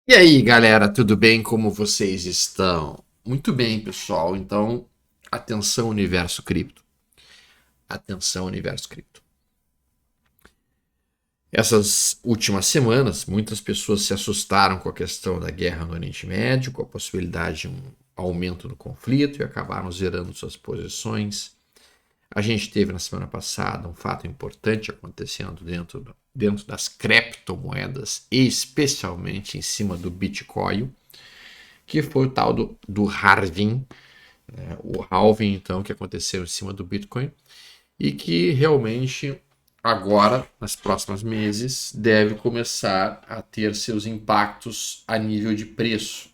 E aí, galera, tudo bem? Como vocês estão? Muito bem, pessoal. Então, atenção, universo cripto. Atenção, universo cripto. Essas últimas semanas, muitas pessoas se assustaram com a questão da guerra no Oriente Médio, com a possibilidade de um aumento do conflito e acabaram zerando suas posições. A gente teve na semana passada um fato importante acontecendo dentro das criptomoedas, especialmente em cima do Bitcoin, que foi o tal do halving, né? O halving, então, que aconteceu em cima do Bitcoin e que realmente agora, nos próximos meses, deve começar a ter seus impactos a nível de preço.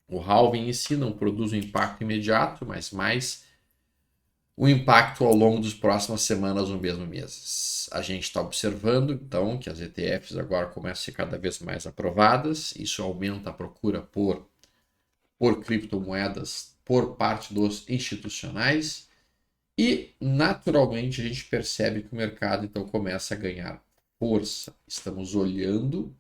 O halving em si não produz um impacto imediato, mas mais o impacto ao longo das próximas semanas ou mesmo meses. A gente está observando, então, que as ETFs agora começam a ser cada vez mais aprovadas, isso aumenta a procura por criptomoedas por parte dos institucionais e, naturalmente, a gente percebe que o mercado então começa a ganhar força. Estamos olhando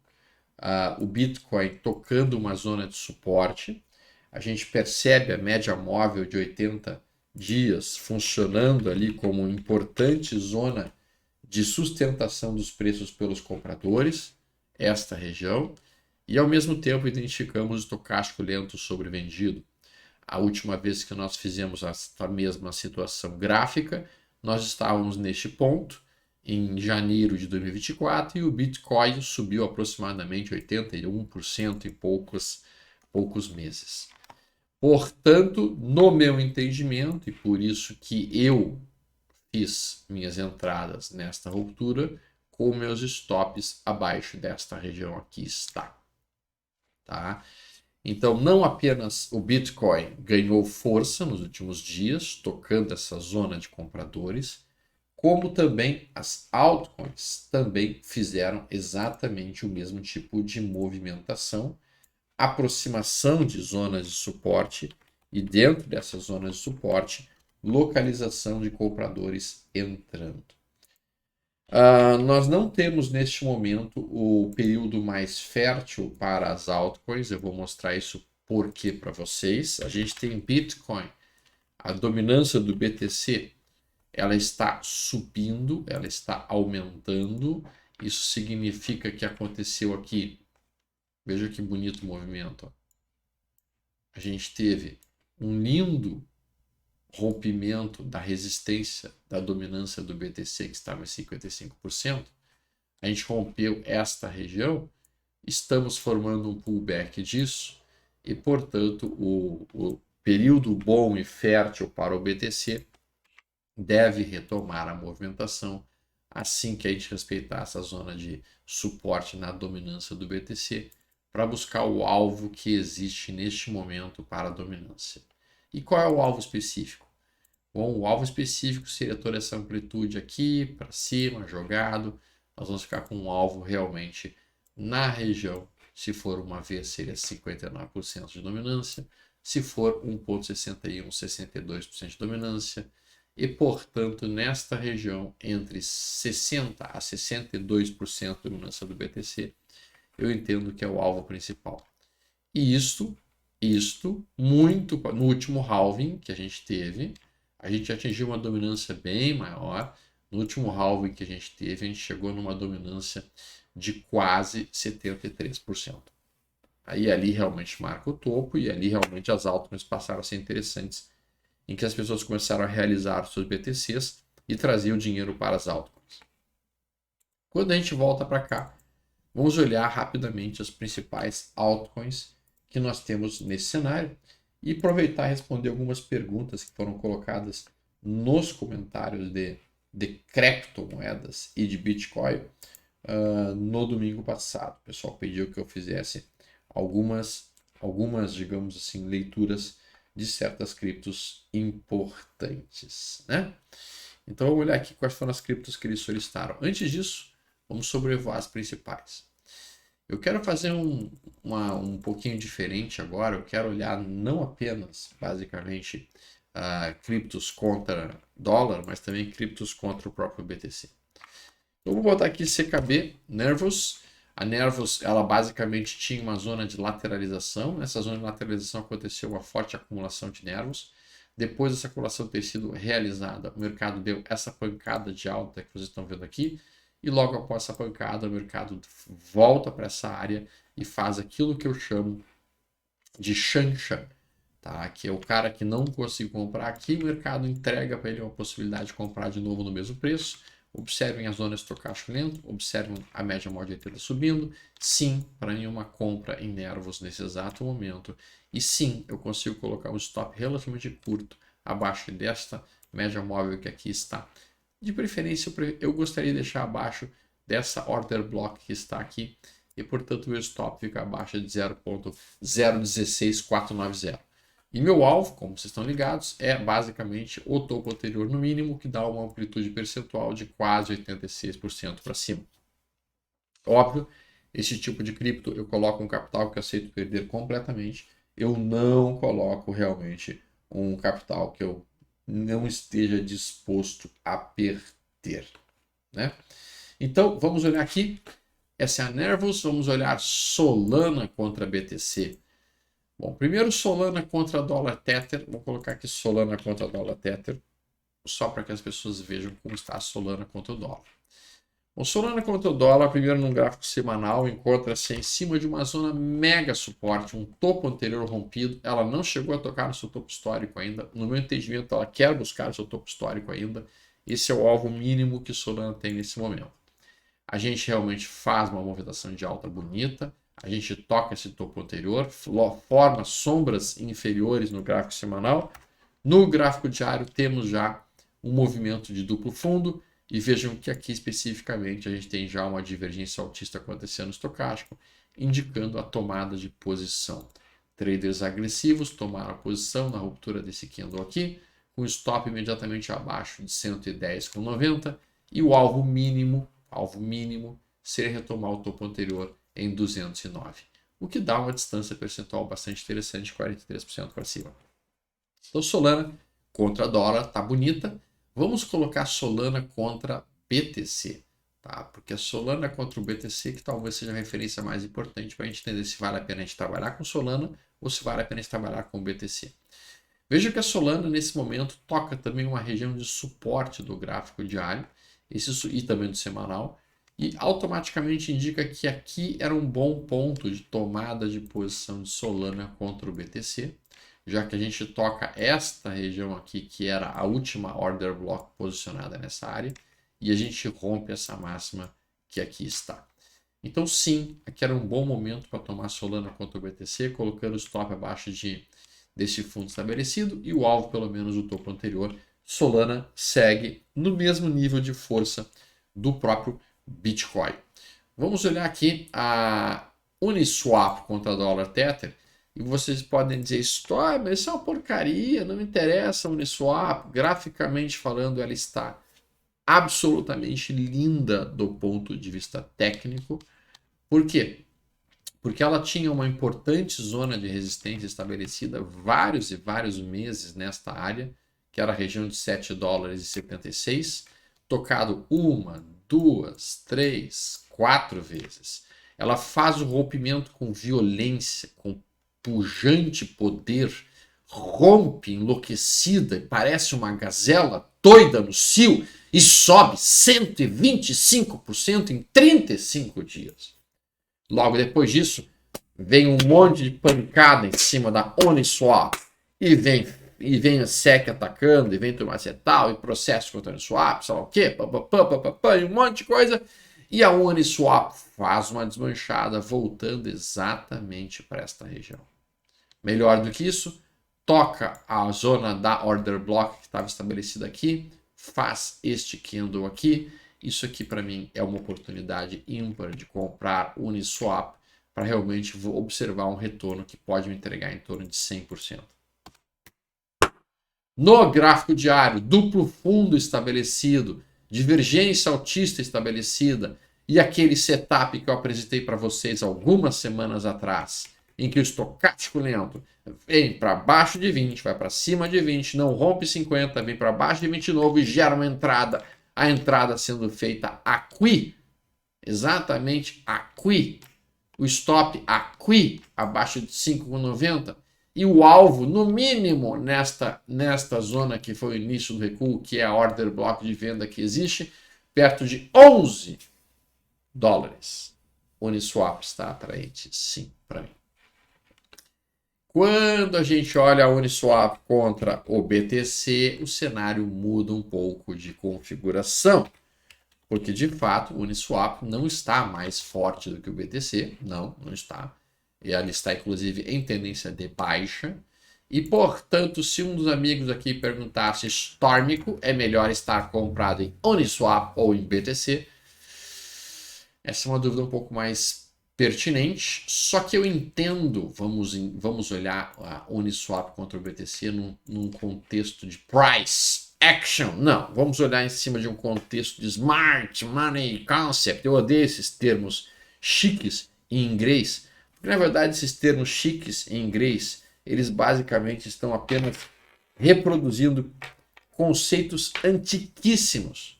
o Bitcoin tocando uma zona de suporte, a gente percebe a média móvel de 80 dias funcionando ali como importante zona de sustentação dos preços pelos compradores, esta região, e ao mesmo tempo identificamos o estocástico lento sobrevendido. A última vez que nós fizemos esta mesma situação gráfica, nós estávamos neste ponto em janeiro de 2024 e o Bitcoin subiu aproximadamente 81% em poucos meses. Portanto, no meu entendimento, e por isso que eu fiz minhas entradas nesta ruptura, com meus stops abaixo desta região aqui está. Tá? Então, não apenas o Bitcoin ganhou força nos últimos dias, tocando essa zona de compradores, como também as altcoins também fizeram exatamente o mesmo tipo de movimentação, aproximação de zonas de suporte e dentro dessas zonas de suporte, localização de compradores entrando. Nós não temos neste momento o período mais fértil para as altcoins. Eu vou mostrar isso porque para vocês. A gente tem Bitcoin, a dominância do BTC, ela está subindo, ela está aumentando. Isso significa que aconteceu aqui. Veja que bonito movimento. A gente teve um lindo rompimento da resistência da dominância do BTC, que estava em 55%. A gente rompeu esta região, estamos formando um pullback disso e, portanto, o período bom e fértil para o BTC deve retomar a movimentação assim que a gente respeitar essa zona de suporte na dominância do BTC para buscar o alvo que existe neste momento para a dominância. E qual é o alvo específico? Bom, o alvo específico seria toda essa amplitude aqui, para cima, jogado. Nós vamos ficar com um alvo realmente na região. Se for uma vez, seria 59% de dominância. Se for 1,61, 62% de dominância. E, portanto, nesta região, entre 60% a 62% de dominância do BTC, eu entendo que é o alvo principal. E isto muito no último halving que a gente teve, a gente atingiu uma dominância bem maior. No último halving que a gente teve, a gente chegou numa dominância de quase 73%. Aí ali realmente marca o topo e ali realmente as altcoins passaram a ser interessantes, em que as pessoas começaram a realizar os seus BTCs e traziam dinheiro para as altcoins. Quando a gente volta para cá, vamos olhar rapidamente as principais altcoins que nós temos nesse cenário e aproveitar e responder algumas perguntas que foram colocadas nos comentários de criptomoedas e de Bitcoin no domingo passado. O pessoal pediu que eu fizesse algumas, digamos assim, leituras de certas criptos importantes, né? Então vamos olhar aqui quais foram as criptos que eles solicitaram. Antes disso, vamos sobrevoar as principais. Eu quero fazer um pouquinho diferente agora. Eu quero olhar não apenas, basicamente, criptos contra dólar, mas também criptos contra o próprio BTC. Eu vou botar aqui CKB, Nervos. A Nervos, ela basicamente tinha uma zona de lateralização. Nessa zona de lateralização aconteceu uma forte acumulação de nervos. Depois dessa acumulação ter sido realizada, o mercado deu essa pancada de alta que vocês estão vendo aqui. E logo após essa pancada, o mercado volta para essa área e faz aquilo que eu chamo de chancha, tá? Que é o cara que não conseguiu comprar aqui, o mercado entrega para ele uma possibilidade de comprar de novo no mesmo preço. Observem as zonas estocástico lento, observem a média móvel de 80 subindo. Sim, para mim uma compra em Nervos nesse exato momento. E sim, eu consigo colocar um stop relativamente curto abaixo desta média móvel que aqui está. De preferência, eu gostaria de deixar abaixo dessa order block que está aqui. E, portanto, o stop fica abaixo de 0.016490. E meu alvo, como vocês estão ligados, é basicamente o topo anterior no mínimo, que dá uma amplitude percentual de quase 86% para cima. Óbvio, esse tipo de cripto eu coloco um capital que eu aceito perder completamente. Eu não coloco realmente um capital que eu não esteja disposto a perder, né? Então, vamos olhar aqui. Essa é a Nervos. Vamos olhar Solana contra BTC. Bom, primeiro Solana contra dólar Tether. Vou colocar aqui Solana contra dólar Tether, só para que as pessoas vejam como está a Solana contra o dólar. O Solana contra o dólar, primeiro num gráfico semanal, encontra-se em cima de uma zona mega suporte, um topo anterior rompido. Ela não chegou a tocar no seu topo histórico ainda. No meu entendimento, ela quer buscar o seu topo histórico ainda. Esse é o alvo mínimo que Solana tem nesse momento. A gente realmente faz uma movimentação de alta bonita. A gente toca esse topo anterior, forma sombras inferiores no gráfico semanal. No gráfico diário, temos já um movimento de duplo fundo. E vejam que aqui especificamente a gente tem já uma divergência altista acontecendo no estocástico, indicando a tomada de posição. Traders agressivos tomaram a posição na ruptura desse candle aqui, com stop imediatamente abaixo de 110,90 e o alvo mínimo seria retomar o topo anterior em 209, o que dá uma distância percentual bastante interessante, 43% para cima. Então Solana contra dólar tá bonita. Vamos colocar Solana contra BTC, tá? Porque a Solana contra o BTC que talvez seja a referência mais importante para a gente entender se vale a pena a gente trabalhar com Solana ou se vale a pena a gente trabalhar com o BTC. Veja que a Solana nesse momento toca também uma região de suporte do gráfico diário e também do semanal, e automaticamente indica que aqui era um bom ponto de tomada de posição de Solana contra o BTC, já que a gente toca esta região aqui, que era a última order block posicionada nessa área, e a gente rompe essa máxima que aqui está. Então sim, aqui era um bom momento para tomar Solana contra o BTC, colocando o stop abaixo desse fundo estabelecido, e o alvo pelo menos o topo anterior. Solana segue no mesmo nível de força do próprio Bitcoin. Vamos olhar aqui a Uniswap contra dólar Tether. E vocês podem dizer, mas isso é uma porcaria, não me interessa a Uniswap. Graficamente falando, ela está absolutamente linda do ponto de vista técnico. Por quê? Porque ela tinha uma importante zona de resistência estabelecida vários e vários meses nesta área, que era a região de $7,76, tocado 1, 2, 3, 4 vezes. Ela faz o rompimento com violência, com pujante poder, rompe enlouquecida e parece uma gazela doida no cio e sobe 125% em 35 dias. Logo depois disso, vem um monte de pancada em cima da Uniswap e vem a SEC atacando, e vem turma tal, e processo contra a Uniswap, sei lá o quê, e um monte de coisa. E a Uniswap faz uma desmanchada, voltando exatamente para esta região. Melhor do que isso, toca a zona da order block que estava estabelecida aqui, faz este candle aqui. Isso aqui para mim é uma oportunidade ímpar de comprar Uniswap para realmente observar um retorno que pode me entregar em torno de 100%. No gráfico diário, duplo fundo estabelecido, divergência altista estabelecida e aquele setup que eu apresentei para vocês algumas semanas atrás, em que o estocástico lento vem para baixo de 20, vai para cima de 20, não rompe 50, vem para baixo de 20 de novo e gera uma entrada. A entrada sendo feita aqui exatamente aqui, o stop aqui, abaixo de 5,90, e o alvo, no mínimo, nesta zona que foi o início do recuo, que é a order block de venda que existe, perto de 11 dólares. Uniswap está atraente, sim, para mim. Quando a gente olha a Uniswap contra o BTC, o cenário muda um pouco de configuração. Porque, de fato, o Uniswap não está mais forte do que o BTC. Não está. E ela está, inclusive, em tendência de baixa. E, portanto, se um dos amigos aqui perguntasse Stormico, é melhor estar comprado em Uniswap ou em BTC? Essa é uma dúvida um pouco mais pertinente. Só que eu entendo, vamos olhar a Uniswap contra o BTC num contexto de price action. Não, vamos olhar em cima de um contexto de smart money concept. Eu odeio esses termos chiques em inglês, porque na verdade esses termos chiques em inglês, eles basicamente estão apenas reproduzindo conceitos antiquíssimos.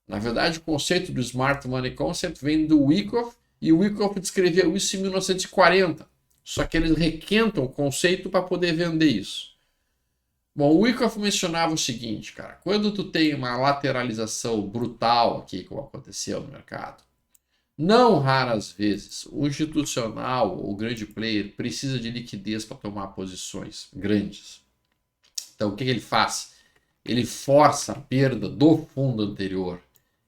Na verdade, o conceito do smart money concept vem do Wyckoff, e o Wyckoff descreveu isso em 1940. Só que eles requentam o conceito para poder vender isso. Bom, o Wyckoff mencionava o seguinte, cara, quando tu tem uma lateralização brutal aqui, como aconteceu no mercado, não raras vezes o institucional, o grande player, precisa de liquidez para tomar posições grandes. Então, o que ele faz? Ele força a perda do fundo anterior,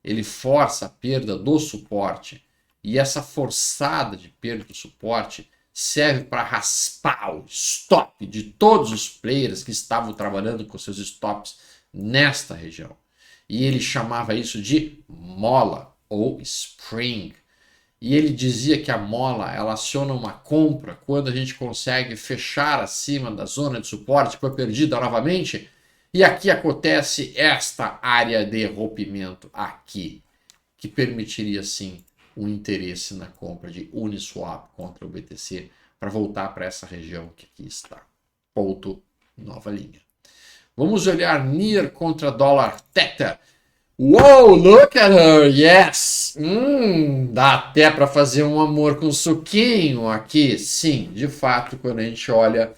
ele força a perda do suporte, e essa forçada de perda do suporte serve para raspar o stop de todos os players que estavam trabalhando com seus stops nesta região. E ele chamava isso de mola ou spring. E ele dizia que a mola ela aciona uma compra quando a gente consegue fechar acima da zona de suporte que foi perdida novamente. E aqui acontece esta área de rompimento aqui, que permitiria sim um interesse na compra de Uniswap contra o BTC para voltar para essa região que aqui está. Ponto, nova linha. Vamos olhar NIR contra dólar Tether. Wow, look at her, yes! Dá até para fazer um amor com suquinho aqui. Sim, de fato, quando a gente olha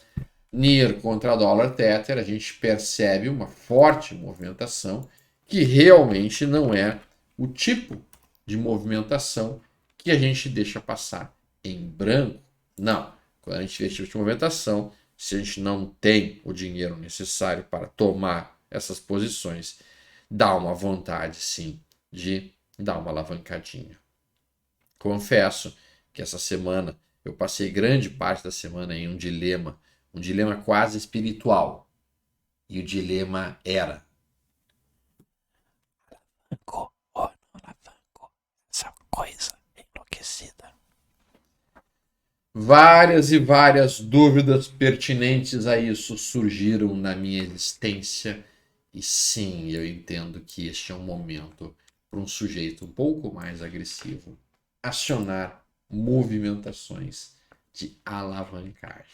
NIR contra dólar Tether, a gente percebe uma forte movimentação que realmente não é o tipo de movimentação que a gente deixa passar em branco. Não. Quando a gente vê esse tipo de movimentação, se a gente não tem o dinheiro necessário para tomar essas posições, dá uma vontade, sim, de dar uma alavancadinha. Confesso que essa semana eu passei grande parte da semana em um dilema quase espiritual. E o dilema era: alavanco ou não alavanco essa coisa enlouquecida? Várias e várias dúvidas pertinentes a isso surgiram na minha existência. E sim, eu entendo que este é um momento para um sujeito um pouco mais agressivo acionar movimentações de alavancagem.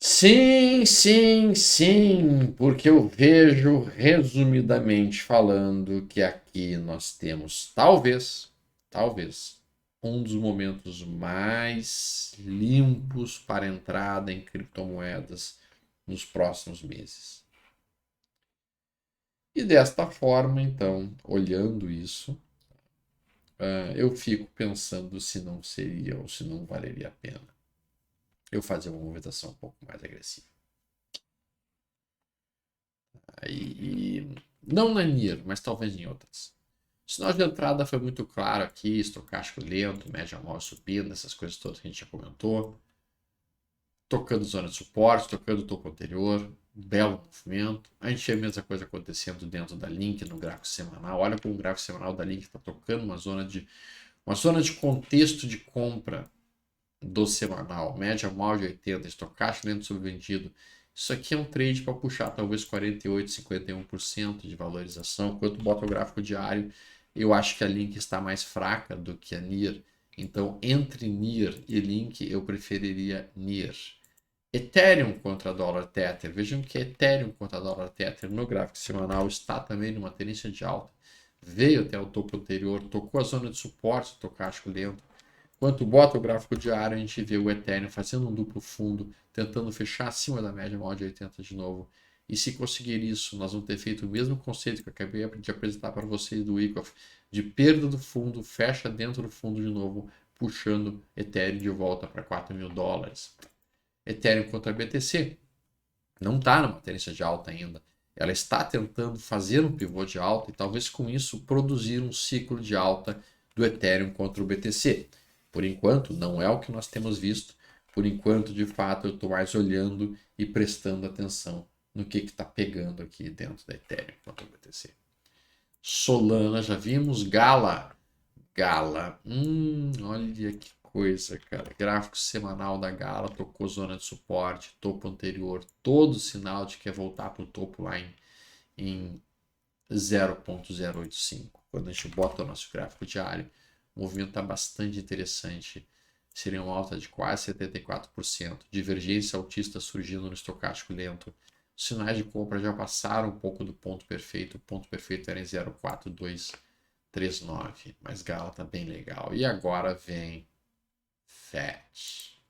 Sim, sim, sim, porque eu vejo, resumidamente falando, que aqui nós temos talvez, um dos momentos mais limpos para entrada em criptomoedas nos próximos meses. E desta forma, então, olhando isso, eu fico pensando se não seria ou se não valeria a pena eu fazer uma movimentação um pouco mais agressiva. E não na NIR, mas talvez em outras. O sinal de entrada foi muito claro aqui, estocástico lento, média móvel subindo, essas coisas todas que a gente já comentou. Tocando zona de suporte, tocando o topo anterior, belo movimento. A gente vê a mesma coisa acontecendo dentro da Link no gráfico semanal. Olha como o gráfico semanal da Link está tocando uma zona de contexto de compra do semanal. Média móvel de 80, estocástico lento subvendido. Isso aqui é um trade para puxar talvez 48, 51% de valorização. Enquanto bota o gráfico diário, eu acho que a Link está mais fraca do que a NIR. Então, entre NIR e Link, eu preferiria NIR. Ethereum contra dólar Tether. Vejam que Ethereum contra dólar Tether no gráfico semanal está também numa tendência de alta. veio até o topo anterior, tocou a zona de suporte, estocástico lento. Quando bota o gráfico diário, a gente vê o Ethereum fazendo um duplo fundo, tentando fechar acima da média móvel de 80 de novo. E se conseguir isso, nós vamos ter feito o mesmo conceito que eu acabei de apresentar para vocês do Wyckoff, de perda do fundo, fecha dentro do fundo de novo, puxando Ethereum de volta para $4.000. Ethereum contra BTC não está numa tendência de alta ainda. Ela está tentando fazer um pivô de alta e talvez com isso produzir um ciclo de alta do Ethereum contra o BTC. Por enquanto, não é o que nós temos visto. Por enquanto, de fato, eu estou mais olhando e prestando atenção no que está pegando aqui dentro da Ethereum contra o BTC. Solana, já vimos. Gala. Olha que coisa, cara. Gráfico semanal da Gala, tocou zona de suporte, topo anterior, todo sinal de que quer voltar para o topo lá em 0.085. Quando a gente bota o nosso gráfico diário, o movimento está bastante interessante. Seria uma alta de quase 74%. Divergência altista surgindo no estocástico lento. Os sinais de compra já passaram um pouco do ponto perfeito. O ponto perfeito era em 0.4239. Mas Gala tá bem legal. E agora vem FET.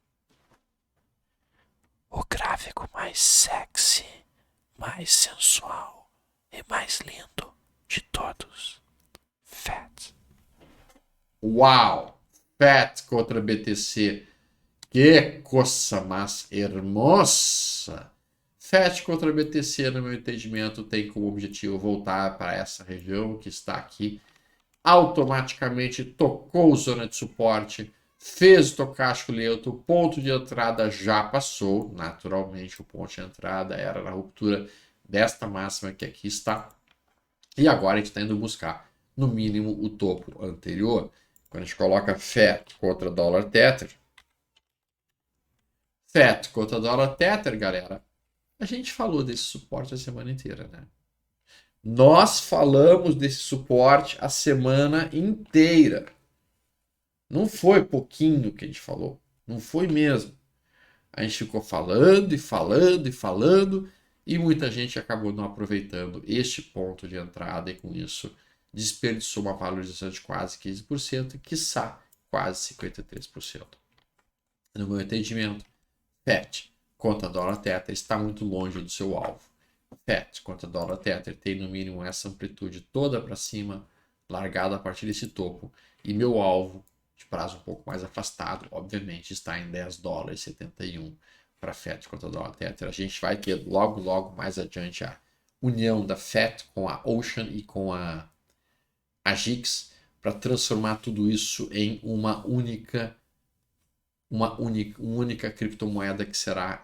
O gráfico mais sexy, mais sensual e mais lindo de todos. FET. Uau! FET contra BTC. Que coisa mais hermosa! FET contra BTC, no meu entendimento, tem como objetivo voltar para essa região que está aqui. Automaticamente tocou zona de suporte, fez o estocástico lento, o ponto de entrada já passou. Naturalmente, o ponto de entrada era na ruptura desta máxima que aqui está. E agora a gente está indo buscar, no mínimo, o topo anterior. Quando a gente coloca FET contra dólar Tether, FET contra dólar Tether, galera, a gente falou desse suporte a semana inteira, né? Nós falamos desse suporte a semana inteira. Não foi pouquinho que a gente falou. Não foi mesmo. A gente ficou falando e falando e falando e muita gente acabou não aproveitando este ponto de entrada e com isso desperdiçou uma valorização de quase 15% e quiçá quase 53%. No meu entendimento, FET contra dólar Tether está muito longe do seu alvo. FET contra dólar Tether tem no mínimo essa amplitude toda para cima, largada a partir desse topo. E meu alvo, de prazo um pouco mais afastado, obviamente, está em $10,71 para FET contra dólar Tether. A gente vai ter logo mais adiante a união da FET com a Ocean e com a GIX para transformar tudo isso em uma única criptomoeda que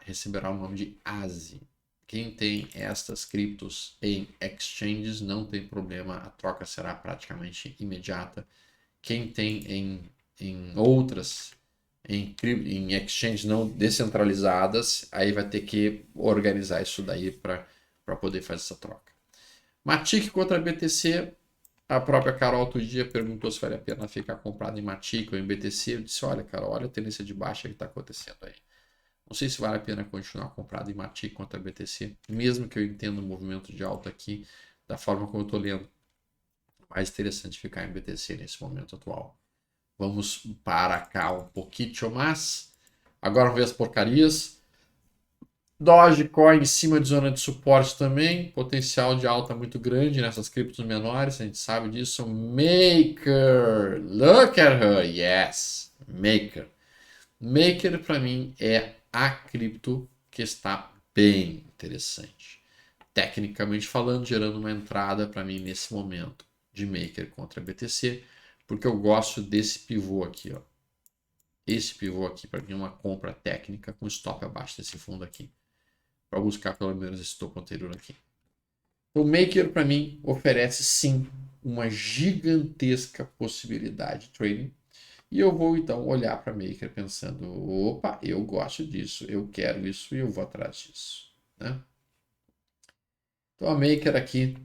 receberá o nome de ASI. Quem tem estas criptos em exchanges não tem problema, a troca será praticamente imediata. Quem tem em outras, em exchanges não descentralizadas, aí vai ter que organizar isso daí para poder fazer essa troca. Matic contra BTC, a própria Carol outro dia perguntou se vale a pena ficar comprado em Matic ou em BTC. Eu disse, olha, Carol, olha a tendência de baixa que está acontecendo aí. Não sei se vale a pena continuar comprado em Matic contra BTC, mesmo que eu entenda o movimento de alta aqui, da forma como eu estou lendo. Mais interessante ficar em BTC nesse momento atual. Vamos para cá um pouquinho mais. Agora vamos ver as porcarias. Dogecoin em cima de zona de suporte também. Potencial de alta muito grande nessas criptos menores. A gente sabe disso. Maker. Look at her. Yes. Maker. Maker para mim é a cripto que está bem interessante. Tecnicamente falando, gerando uma entrada para mim nesse momento de Maker contra BTC. Porque eu gosto desse pivô aqui, ó. Esse pivô aqui para mim é uma compra técnica com stop abaixo desse fundo aqui. Para buscar pelo menos esse topo anterior aqui. O Maker para mim oferece sim uma gigantesca possibilidade de trading. E eu vou então olhar para Maker pensando, opa, eu gosto disso, eu quero isso e eu vou atrás disso, né? Então a Maker aqui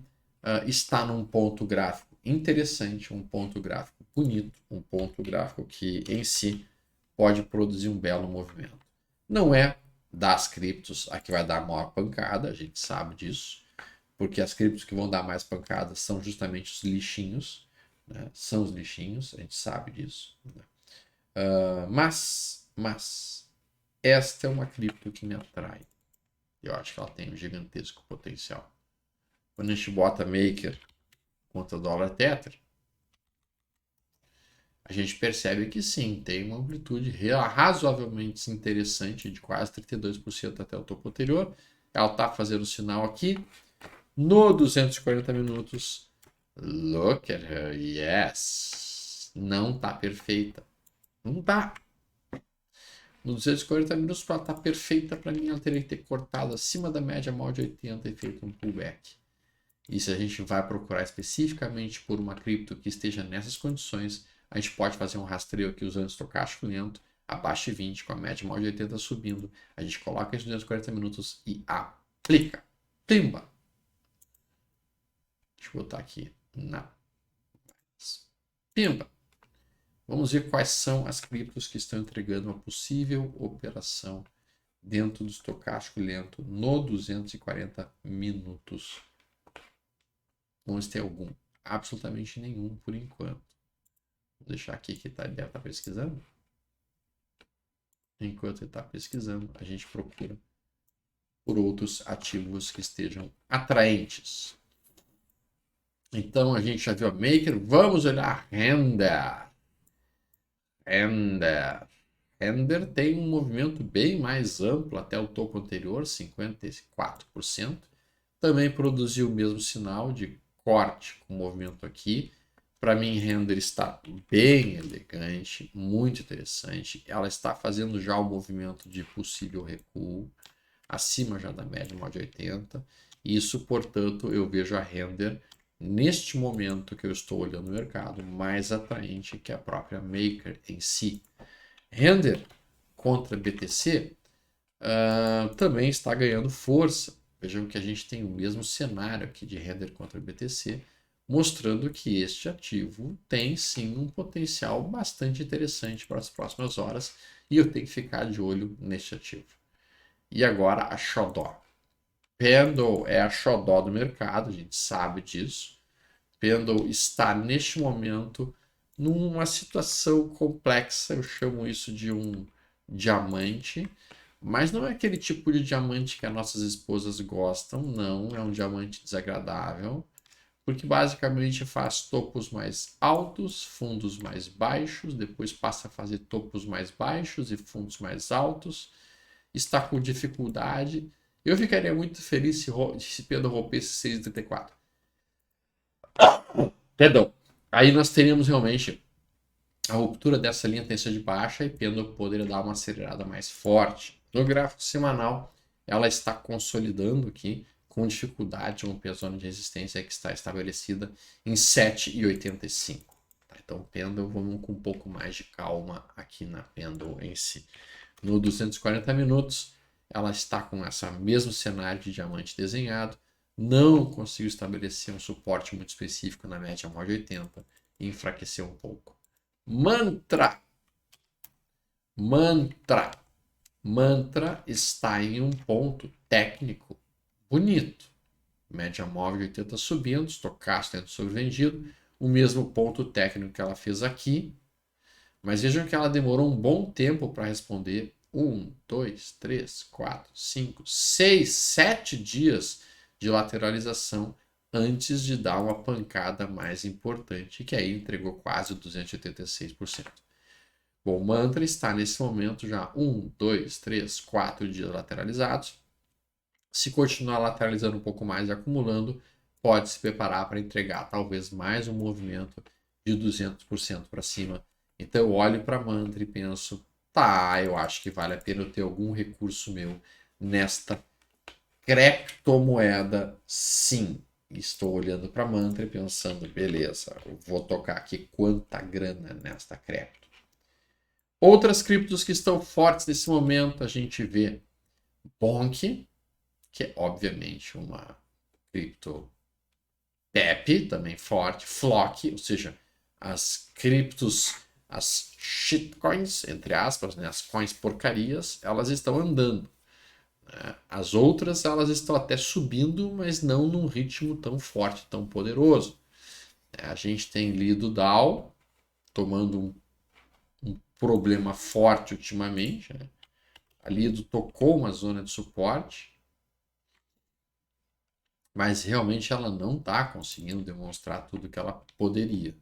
está num ponto gráfico interessante, um ponto gráfico bonito, um ponto gráfico que em si pode produzir um belo movimento. Não é das criptos a que vai dar a maior pancada, a gente sabe disso, porque as criptos que vão dar mais pancadas são justamente os lixinhos, né? São os lixinhos, a gente sabe disso, né? Mas esta é uma cripto que me atrai. Eu acho que ela tem um gigantesco potencial. Quando a gente bota Maker contra dólar Tether, a gente percebe que sim, tem uma amplitude razoavelmente interessante de quase 32% até o topo anterior. Ela está fazendo o sinal aqui. No 240 minutos, look at her, yes. Não está perfeita. Não está. No 240 minutos, para estar perfeita, para mim, ela teria que ter cortado acima da média móvel de 80 e feito um pullback. E se a gente vai procurar especificamente por uma cripto que esteja nessas condições, a gente pode fazer um rastreio aqui usando estocástico lento, abaixo de 20, com a média móvel de 80 subindo. A gente coloca esses 240 minutos e aplica. Pimba! Deixa eu botar aqui na pimba. Vamos ver quais são as criptos que estão entregando uma possível operação dentro do estocástico lento no 240 minutos. Vamos ter algum? Absolutamente nenhum por enquanto. Vou deixar aqui que ele está pesquisando. Enquanto ele está pesquisando, a gente procura por outros ativos que estejam atraentes. Então a gente já viu a Maker. Vamos olhar a Render. Render tem um movimento bem mais amplo até o topo anterior, 54%. Também produziu o mesmo sinal de corte com movimento aqui. Para mim, Render está bem elegante, muito interessante. Ela está fazendo já o movimento de possível recuo, acima já da média móvel de 80. Isso, portanto, eu vejo a Render, neste momento que eu estou olhando o mercado, mais atraente que a própria Maker em si. Render contra BTC também está ganhando força. Vejam que a gente tem o mesmo cenário aqui de Render contra BTC, mostrando que este ativo tem sim um potencial bastante interessante para as próximas horas e eu tenho que ficar de olho neste ativo. E agora a Xodó. Pendle é a Xodó do mercado, a gente sabe disso. Pendle está neste momento numa situação complexa, eu chamo isso de um diamante, mas não é aquele tipo de diamante que as nossas esposas gostam, não, é um diamante desagradável, porque basicamente faz topos mais altos, fundos mais baixos, depois passa a fazer topos mais baixos e fundos mais altos, está com dificuldade. Eu ficaria muito feliz se Pedro rompesse 6,34. Perdão. Aí nós teríamos realmente a ruptura dessa linha tendência de baixa e Pendle poderia dar uma acelerada mais forte. No gráfico semanal, ela está consolidando aqui com dificuldade romper a zona de resistência que está estabelecida em 7,85. Então, Pendle, vamos com um pouco mais de calma aqui na Pendle em si. No 240 minutos, ela está com esse mesmo cenário de diamante desenhado, não conseguiu estabelecer um suporte muito específico na média móvel de 80 e enfraqueceu um pouco. Mantra está em um ponto técnico bonito. Média móvel de 80 subindo, estocástico tendo sobrevendido, o mesmo ponto técnico que ela fez aqui. Mas vejam que ela demorou um bom tempo para responder. 1, 2, 3, 4, 5, 6, 7 dias de lateralização antes de dar uma pancada mais importante, que aí entregou quase 286%. Bom, o Mantra está nesse momento já 1, 2, 3, 4 dias lateralizados. Se continuar lateralizando um pouco mais e acumulando, pode se preparar para entregar talvez mais um movimento de 200% para cima. Então eu olho para a Mantra e penso, tá, eu acho que vale a pena eu ter algum recurso meu nesta criptomoeda, sim. Estou olhando para a Mantra e pensando, beleza, eu vou tocar aqui quanta grana nesta cripto. Outras criptos que estão fortes nesse momento, a gente vê Bonk, que é obviamente uma cripto PEP, também forte, Flock, ou seja, as criptos, as shitcoins, entre aspas, né, as coins porcarias, elas estão andando. As outras, elas estão até subindo, mas não num ritmo tão forte, tão poderoso. A gente tem lido Dow tomando um problema forte ultimamente. A Lido tocou uma zona de suporte, mas realmente ela não está conseguindo demonstrar tudo que ela poderia.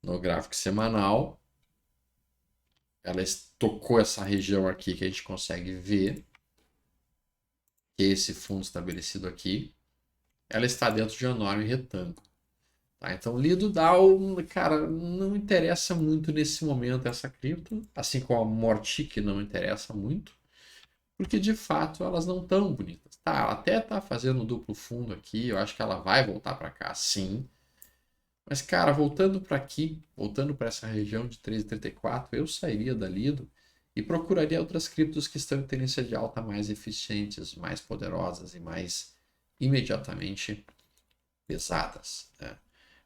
No gráfico semanal, ela tocou essa região aqui que a gente consegue ver, que é esse fundo estabelecido aqui. Ela está dentro de um enorme retângulo. Tá? Então, Lido Dow, cara, não interessa muito nesse momento essa cripto, assim como a Mortic não interessa muito, porque de fato elas não estão bonitas. Tá, ela até está fazendo duplo fundo aqui, eu acho que ela vai voltar para cá, sim. Mas, cara, voltando para aqui, voltando para essa região de 3,34, eu sairia da Lido e procuraria outras criptos que estão em tendência de alta mais eficientes, mais poderosas e mais imediatamente pesadas. Né?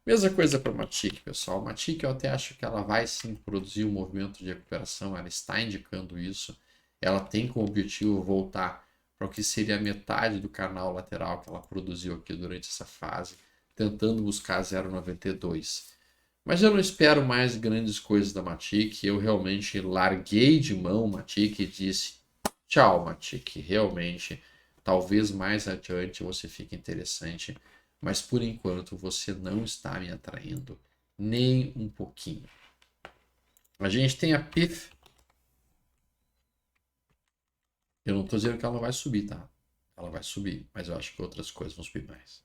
Mesma coisa para a Matic, pessoal. A Matic eu até acho que ela vai sim produzir um movimento de recuperação, ela está indicando isso. Ela tem como objetivo voltar para o que seria a metade do canal lateral que ela produziu aqui durante essa fase, tentando buscar 0,92. Mas eu não espero mais grandes coisas da Matic. Eu realmente larguei de mão Matic e disse tchau, Matic. Realmente, talvez mais adiante você fique interessante, mas por enquanto você não está me atraindo nem um pouquinho. A gente tem a PIF. Eu não estou dizendo que ela não vai subir, tá? Ela vai subir, mas eu acho que outras coisas vão subir mais.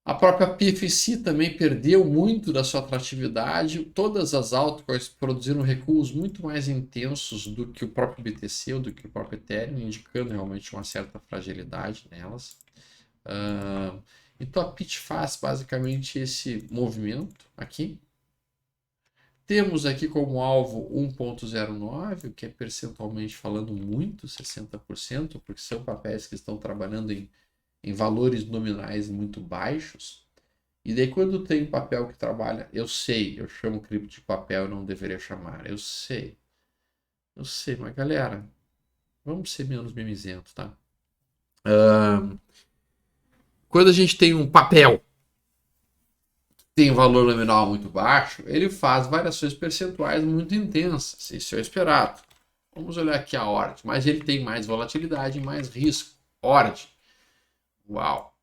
A própria PIF em si também perdeu muito da sua atratividade. Todas as altcoins produziram recuos muito mais intensos do que o próprio BTC ou do que o próprio Ethereum, indicando realmente uma certa fragilidade nelas. Então a PIT faz basicamente esse movimento aqui. Temos aqui como alvo 1,09, o que é percentualmente falando muito, 60%, porque são papéis que estão trabalhando em valores nominais muito baixos. E daí quando tem papel que trabalha, eu sei, eu chamo cripto de papel, eu não deveria chamar, eu sei, mas galera, vamos ser menos mimizentos, tá? Quando a gente tem um papel que tem um valor nominal muito baixo, ele faz variações percentuais muito intensas, isso é esperado. Vamos olhar aqui a ordem, mas ele tem mais volatilidade e mais risco. Ordem, uau!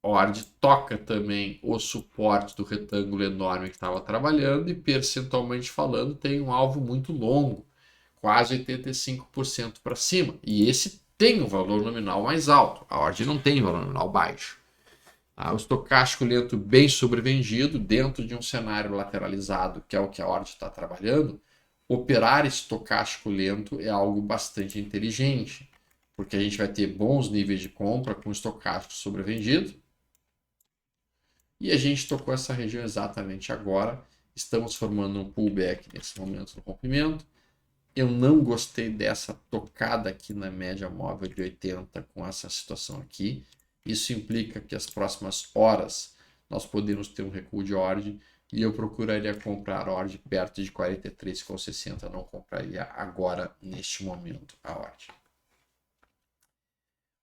Ord toca também o suporte do retângulo enorme que estava trabalhando e percentualmente falando tem um alvo muito longo, quase 85% para cima. E esse tem um valor nominal mais alto. A Ord não tem valor nominal baixo. O estocástico lento bem sobrevendido dentro de um cenário lateralizado, que é o que a Ord está trabalhando. Operar estocástico lento é algo bastante inteligente, porque a gente vai ter bons níveis de compra com estocástico sobrevendido. E a gente tocou essa região exatamente agora. Estamos formando um pullback nesse momento do rompimento. Eu não gostei dessa tocada aqui na média móvel de 80 com essa situação aqui. Isso implica que as próximas horas nós podemos ter um recuo de ordem e eu procuraria comprar a ordem perto de 43,60. Não compraria agora, neste momento, a ordem.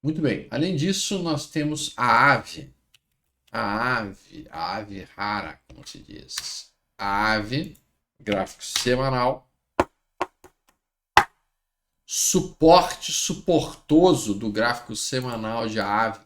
Muito bem. Além disso, nós temos a AVE. A ave rara, como se diz. A ave, gráfico semanal. Suporte suportoso do gráfico semanal de ave.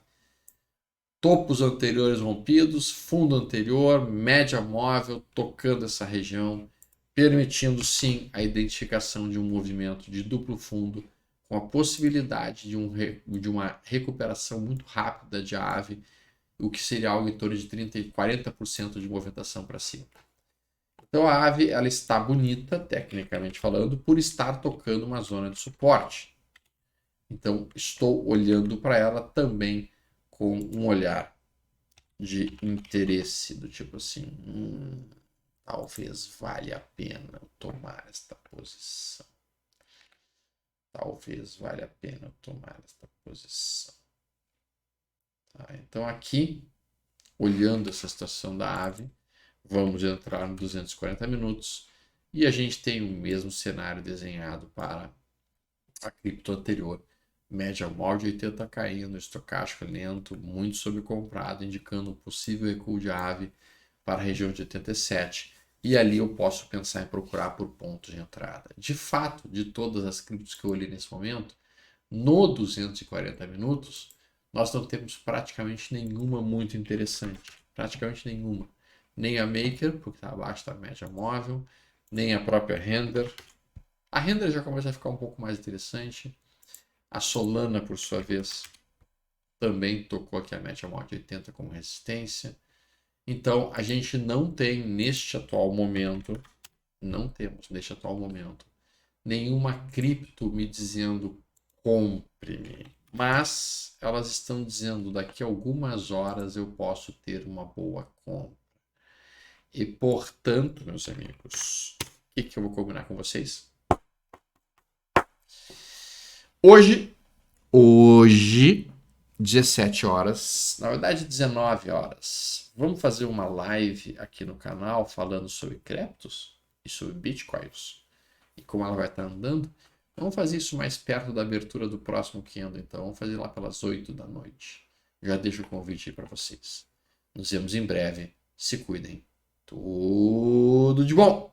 Topos anteriores rompidos, fundo anterior, média móvel tocando essa região, permitindo sim a identificação de um movimento de duplo fundo, com a possibilidade de uma recuperação muito rápida de ave, o que seria algo em torno de 30% e 40% de movimentação para cima. Então a ave ela está bonita, tecnicamente falando, por estar tocando uma zona de suporte. Então estou olhando para ela também com um olhar de interesse, do tipo assim, talvez valha a pena tomar esta posição. Talvez valha a pena tomar esta posição. Tá? Então aqui, olhando essa situação da ave, vamos entrar no 240 minutos e a gente tem o mesmo cenário desenhado para a cripto anterior. Média móvel de 80 caindo, estocástico lento, muito sobrecomprado, indicando um possível recuo de AVE para a região de 87. E ali eu posso pensar em procurar por pontos de entrada. De fato, de todas as criptos que eu olhei nesse momento, no 240 minutos, nós não temos praticamente nenhuma muito interessante. Praticamente nenhuma. Nem a Maker, porque está abaixo da média móvel, nem a própria Render. A Render já começa a ficar um pouco mais interessante. A Solana, por sua vez, também tocou aqui a média móvel de 80 como resistência. Então, a gente não tem neste atual momento, nenhuma cripto me dizendo compre-me. Mas elas estão dizendo daqui a algumas horas eu posso ter uma boa compra. E portanto, meus amigos, o que eu vou combinar com vocês? Hoje, 17 horas, na verdade 19 horas, vamos fazer uma live aqui no canal falando sobre criptos e sobre bitcoins e como ela vai estar andando. Vamos fazer isso mais perto da abertura do próximo candle, então vamos fazer lá pelas 8 da noite. Já deixo o convite aí para vocês. Nos vemos em breve. Se cuidem. Tudo de bom!